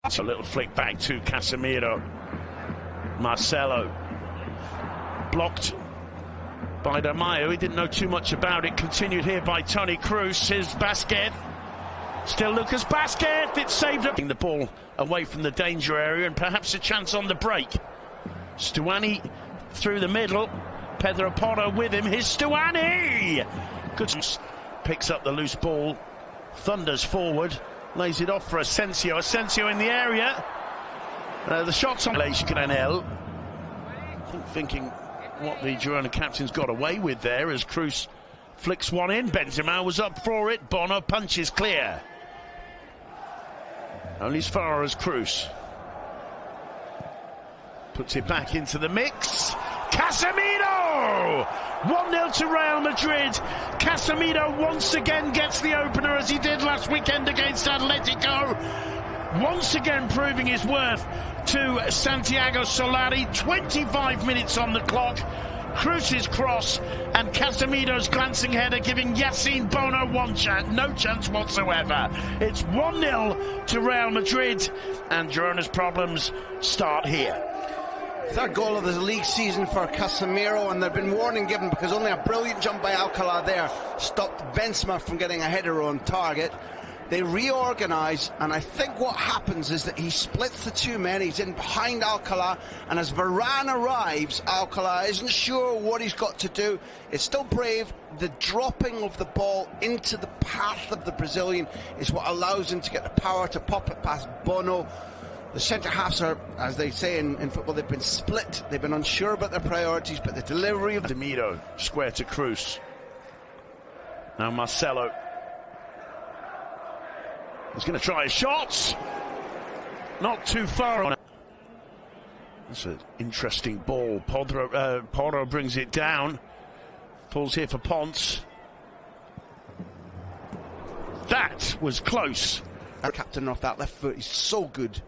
It's a little flick back to Casemiro. Marcelo blocked by De Mayo. He didn't know too much about it. Continued here by Toni Kroos. Here's Basquet. Still Lucas Basquet. It's saved up. The ball away from the danger area and perhaps a chance on the break. Stuani through the middle. Pedro Porro with him. Here's Stuani. Good. Picks up the loose ball. Thunders forward. Lays it off for Asensio. Asensio in the area. The shot's on Granel. Thinking what the Girona captain's got away with there as Kroos flicks one in. Benzema was up for it. Bono punches clear. Only as far as Kroos. Puts it back into the mix. Casemiro! 1-0 to Real Madrid. Casemiro once again gets the opener as he did last weekend against Atletico. Once again proving his worth to Santiago Solari. 25 minutes on the clock. Kroos' cross and Casemiro's glancing header giving Yassine Bono no chance whatsoever. It's 1-0 to Real Madrid and Girona's problems start here. Third goal of the league season for Casemiro, and there'd been warning given because only a brilliant jump by Alcalá there stopped Benzema from getting a header on target. They reorganise, and I think what happens is that he splits the two men. He's in behind Alcalá, and as Varane arrives, Alcalá isn't sure what he's got to do. It's still brave. The dropping of the ball into the path of the Brazilian is what allows him to get the power to pop it past Bono. The centre-halves are, as they say in football, they've been split. They've been unsure about their priorities, but the delivery of Demiro, square to Kroos. Now Marcelo. He's going to try a shot. Not too far. That's an interesting ball. Porro brings it down. Falls here for Ponce. That was close. Our captain off that left foot is so good.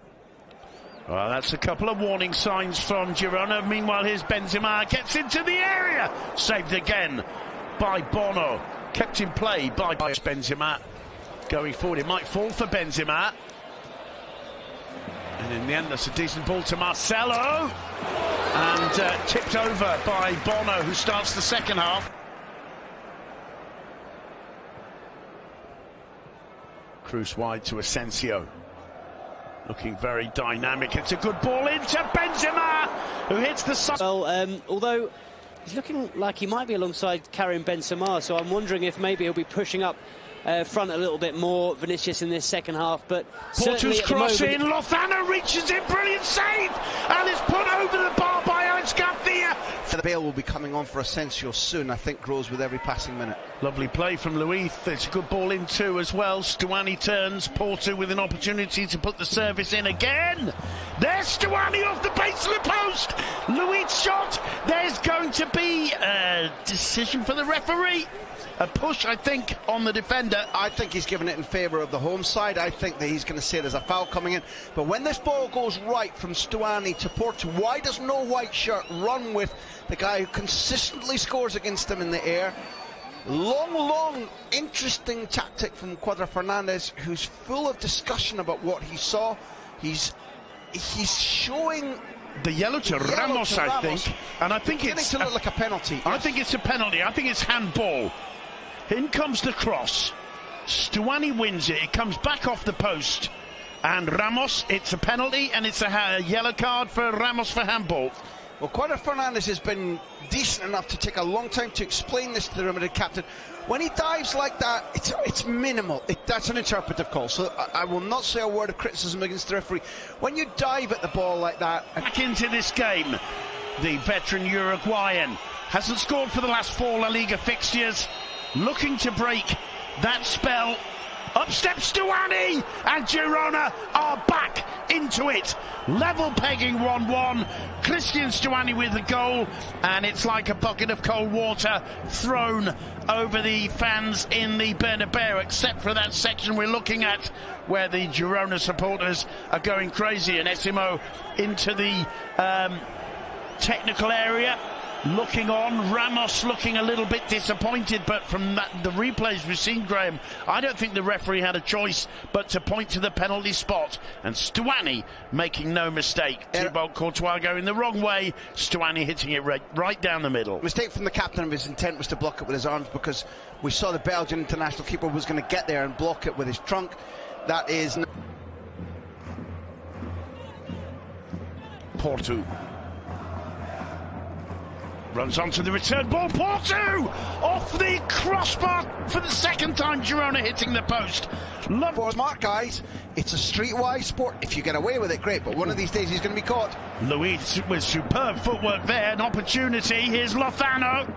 Well, that's a couple of warning signs from Girona. Meanwhile, here's Benzema. Gets into the area. Saved again by Bono. Kept in play by Benzema. Going forward, it might fall for Benzema. And in the end, that's a decent ball to Marcelo. And tipped over by Bono, who starts the second half. Kroos wide to Asensio. Looking very dynamic. It's a good ball into Benzema, who hits the side. Well, although he's looking like he might be alongside Karim Benzema, so I'm wondering if maybe he'll be pushing up front a little bit more, Vinicius, in this second half. But Porto's cross in, Lozano reaches it, brilliant save, and it's put over the bar by Alex Garcia. The bail will be coming on for Asensio soon, I think, grows with every passing minute. Lovely play from Luis. It's a good ball in too as well. Stuani turns, Porto with an opportunity to put the service in again. There's Stuani off the base of the post. Luis shot. There's going to be a decision for the referee. A push, I think, on the defender. I think he's given it in favour of the home side. I think that he's going to say there's a foul coming in. But when this ball goes right from Stuani to Porto, why does no white shirt run with the guy who consistently scores against him in the air? Long, interesting tactic from Cuadra Fernandez, who's full of discussion about what he saw. He's showing the yellow to Ramos, I think. And I think it's to look like a penalty. I think it's a penalty. I think it's handball. In comes the cross. Stuani wins it. It comes back off the post. And Ramos, it's a penalty, and it's a yellow card for Ramos for handball. Well, Cuadra Fernandez has been decent enough to take a long time to explain this to the Real Madrid captain. When he dives like that, it's minimal. That's an interpretive call, so I will not say a word of criticism against the referee. When you dive at the ball like that... Back into this game, the veteran Uruguayan hasn't scored for the last 4 La Liga fixtures. Looking to break that spell. Up steps Stuani, and Girona are back into it. Level pegging 1-1. Christian Stuani with the goal, and it's like a bucket of cold water thrown over the fans in the Bernabeu, except for that section we're looking at where the Girona supporters are going crazy. And Essimo into the technical area. looking on. Ramos looking a little bit disappointed, but from the replays we've seen, Graham, I don't think the referee had a choice but to point to the penalty spot. And Stuani making no mistake. Thibaut Courtois going the wrong way, Stuani hitting it right down the middle. Mistake from the captain. His intent was to block it with his arms, because we saw the Belgian international keeper was going to get there and block it with his trunk. That is... Porto runs onto the return ball. Porto off the crossbar for the second time. Girona hitting the post. For smart guys, it's a streetwise sport. If you get away with it, great, but one of these days he's going to be caught. Luis with superb footwork there, an opportunity. Here's Lozano,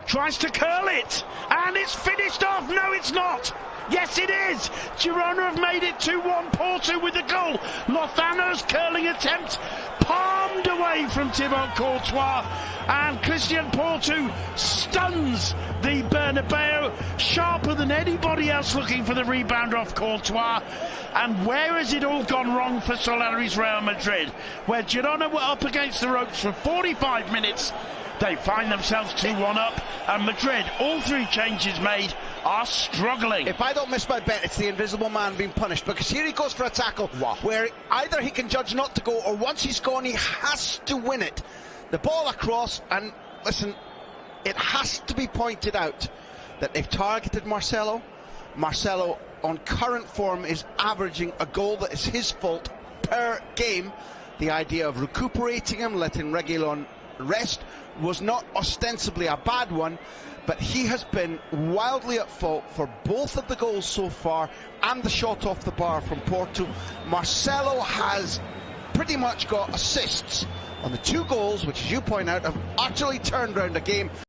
tries to curl it, and it's finished off. No, it's not. Yes, it is. Girona have made it 2-1. Porto with the goal. Lozano's curling attempt palmed away from Thibaut Courtois, and Christian Porto stuns the Bernabeu, sharper than anybody else looking for the rebound off Courtois. And where has it all gone wrong for Solari's Real Madrid? Where Girona were up against the ropes for 45 minutes, they find themselves 2-1 up, and Madrid, all three changes made, are struggling. If I don't miss my bet, it's the invisible man being punished, because here he goes for a tackle where either he can judge not to go, or once he's gone, he has to win it. The ball across, and listen, it has to be pointed out that they've targeted Marcelo. Marcelo, on current form, is averaging a goal that is his fault per game. The idea of recuperating him, letting Reguilon rest, was not ostensibly a bad one, but he has been wildly at fault for both of the goals so far and the shot off the bar from Porto. Marcelo has pretty much got assists on the two goals, which, as you point out, have utterly turned around a game.